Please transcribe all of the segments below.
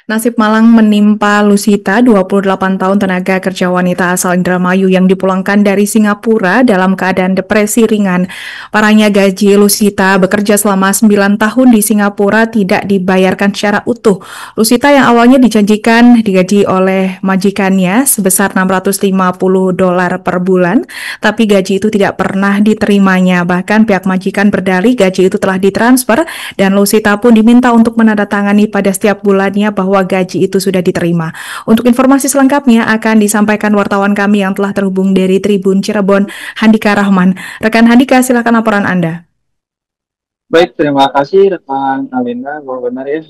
Nasib malang menimpa Lusita, 28 tahun tenaga kerja wanita asal Indramayu yang dipulangkan dari Singapura dalam keadaan depresi ringan. Parahnya gaji Lusita bekerja selama 9 tahun di Singapura tidak dibayarkan secara utuh. Lusita yang awalnya dijanjikan digaji oleh majikannya sebesar $650 per bulan, tapi gaji itu tidak pernah diterimanya. Bahkan pihak majikan berdalih gaji itu telah ditransfer dan Lusita pun diminta untuk menandatangani pada setiap bulannya bahwa gaji itu sudah diterima. Untuk informasi selengkapnya akan disampaikan wartawan kami yang telah terhubung dari Tribun Cirebon, Handika Rahman. Rekan Handika, silakan laporan Anda. Baik, terima kasih rekan Alina. Bahwa benar ya,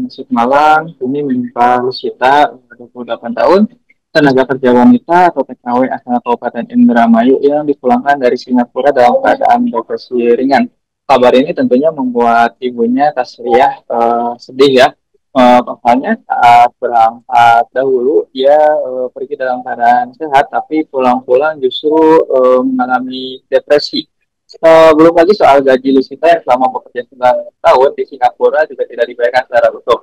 nasib malang ini menimpa Lusita, 28 tahun, tenaga kerja wanita atau TKW asal Kabupaten Indramayu yang dipulangkan dari Singapura dalam keadaan depresi ringan. Kabar ini tentunya membuat ibunya Tasriah sedih ya. Pasalnya saat berangkat dahulu, dia pergi dalam keadaan sehat, tapi pulang-pulang justru mengalami depresi. Belum lagi soal gaji Lusita yang selama bekerja 9 tahun di Singapura juga tidak dibayarkan secara utuh.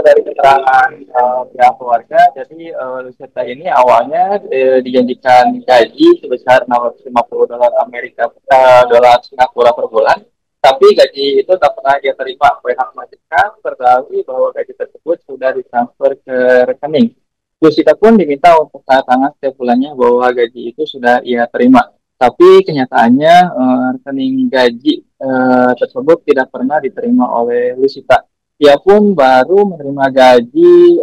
Dari keterangan pihak keluarga, jadi Lusita ini awalnya dijanjikan gaji sebesar $650 Amerika, dolar Singapura per bulan, tapi gaji itu tak pernah dia terima. Pihak majikan berdalih bahwa gaji tersebut sudah ditransfer ke rekening. Lusita pun diminta untuk tanda tangan setiap bulannya bahwa gaji itu sudah ia terima. Tapi kenyataannya rekening gaji tersebut tidak pernah diterima oleh Lusita. Ia pun baru menerima gaji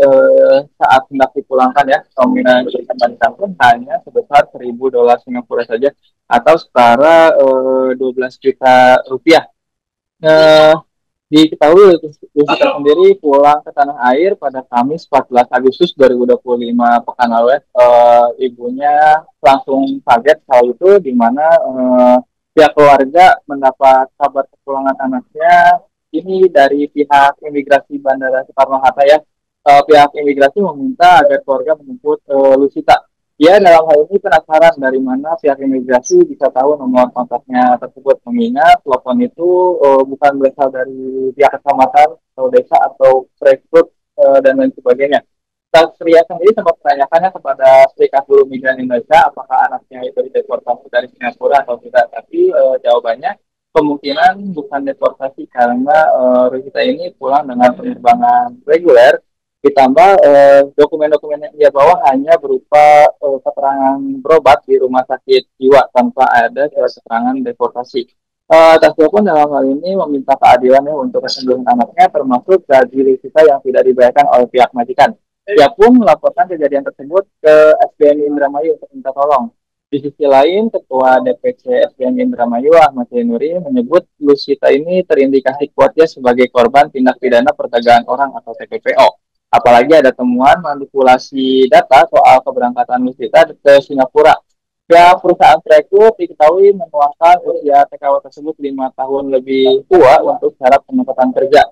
saat hendak dipulangkan ya. Nominal yang dikembalikan pun hanya sebesar $1.000 Singapura saja atau setara 12 juta rupiah. Eh, Diketahui Lusita sendiri pulang ke tanah air pada Kamis 14 Agustus 2025 pekan lalu. Ibunya langsung kaget hal itu di mana pihak keluarga mendapat kabar kepulangan anaknya ini dari pihak imigrasi Bandara Soekarno-Hatta ya. Pihak imigrasi meminta agar keluarga menjemput Lusita. Ya, dalam hal ini penasaran dari mana pihak imigrasi bisa tahu nomor kontaknya tersebut, mengingat telepon itu bukan berasal dari pihak kecamatan atau desa atau rekrut dan lain sebagainya. Tasria sendiri sempat menanyakannya kepada Serikat Buruh Migran Indonesia apakah anaknya itu dideportasi dari Singapura atau tidak, tapi jawabannya kemungkinan bukan deportasi karena Rosita ini pulang dengan penerbangan reguler, ditambah dokumen-dokumen yang dia bawa hanya berupa keterangan berobat di rumah sakit jiwa tanpa ada surat keterangan deportasi. Tasya pun dalam hal ini meminta keadilan ya untuk kesembuhan anaknya, termasuk gaji Rosita yang tidak dibayarkan oleh pihak majikan. Dia pun melaporkan kejadian tersebut ke SBM Indramayu untuk minta tolong. Di sisi lain, Ketua DPC SBM Indramayu Ahmad Zainuri menyebut Lusita ini terindikasi kuatnya sebagai korban tindak pidana perdagangan orang atau TPPO. Apalagi ada temuan manipulasi data soal keberangkatan Lusita ke Singapura. Ya, perusahaan Rekrut diketahui menuangkan usia TKW tersebut 5 tahun lebih tua untuk syarat penempatan kerja,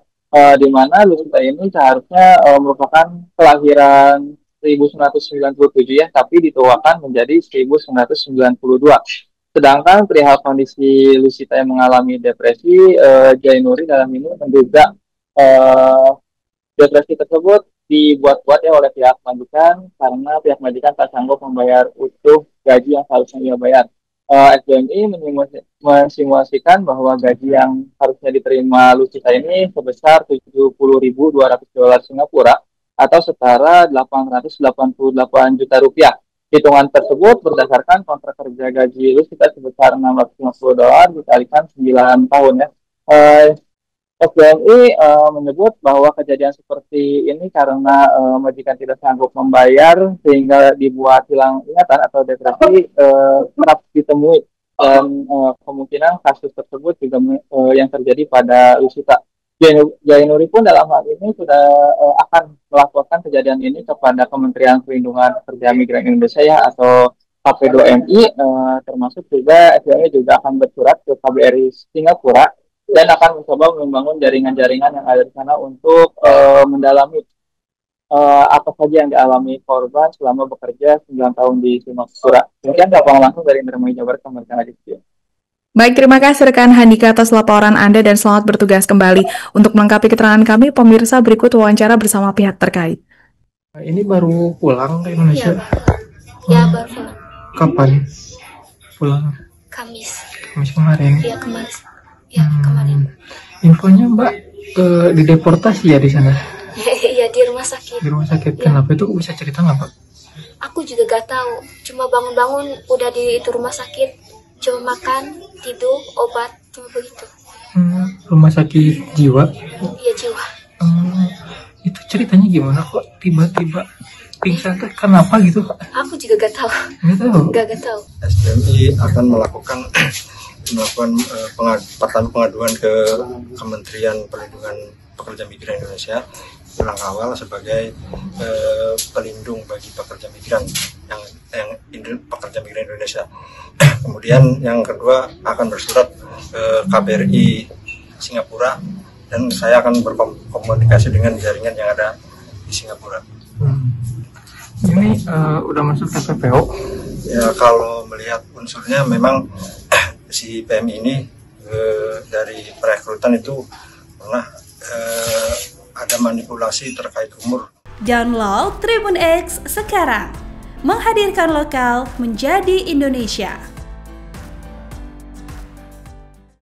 di mana Lusita ini seharusnya merupakan kelahiran 1997 ya, tapi dituakan menjadi 1992. Sedangkan perihal kondisi Lusita yang mengalami depresi, Jainuri dalam ini menduga eh, depresi tersebut dibuat-buat ya oleh pihak majikan karena pihak majikan tak sanggup membayar utuh gaji yang harusnya ia bayar. SBMI mensimulasikan bahwa gaji yang harusnya diterima Lucita ini sebesar $70.200 Singapura atau setara 888 juta rupiah. Hitungan tersebut berdasarkan kontrak kerja gaji Lucita sebesar $650 dikalikan 9 tahun ya. Uh, FBNI menyebut bahwa kejadian seperti ini karena majikan tidak sanggup membayar sehingga dibuat hilang ingatan atau depresi kerap ditemui, dan kemungkinan kasus tersebut juga yang terjadi pada Lusita. Jainuri pun dalam hal ini sudah akan melaporkan kejadian ini kepada Kementerian Perlindungan Pekerja Migran Indonesia ya atau KP2MI, termasuk juga FBNI juga akan bersurat ke KBRI Singapura dan akan mencoba membangun jaringan-jaringan yang ada di sana untuk mendalami apa saja yang dialami korban selama bekerja 9 tahun di Singapura. Mungkin gampang langsung dari Indramayu Jawa Barat, Kamerkan Aditya. Baik, terima kasih rekan Handika atas laporan Anda dan selamat bertugas kembali. Untuk melengkapi keterangan kami, pemirsa berikut wawancara bersama pihak terkait. Ini baru pulang ke Indonesia? Ya, baru pulang. Kapan pulang? Kamis. Kamis kemarin? Iya, Kamis. Ya, kemarin. Infonya Mbak dideportasi ya di sana? Iya, di rumah sakit. Di rumah sakit. Ya. Kenapa itu bisa cerita nggak Pak? Aku juga gak tahu. Cuma bangun-bangun udah di itu rumah sakit. Cuma makan, tidur, obat, cuma begitu. Rumah sakit jiwa? Iya, jiwa. Itu ceritanya gimana kok tiba-tiba pingsan tuh kenapa gitu? Aku juga gak tahu. Nggak tahu. Gak tahu. SDMI akan melakukan pengaduan ke Kementerian Perlindungan Pekerja Migran Indonesia langkah awal sebagai pelindung bagi pekerja migran yang pekerja migran Indonesia. Kemudian yang kedua akan bersurat ke KBRI Singapura dan saya akan berkomunikasi dengan jaringan yang ada di Singapura. Ini udah masuk TPPO? Ya, kalau melihat unsurnya memang si PM ini dari perekrutan itu pernah ada manipulasi terkait umur. Download Tribun X sekarang, menghadirkan lokal menjadi Indonesia.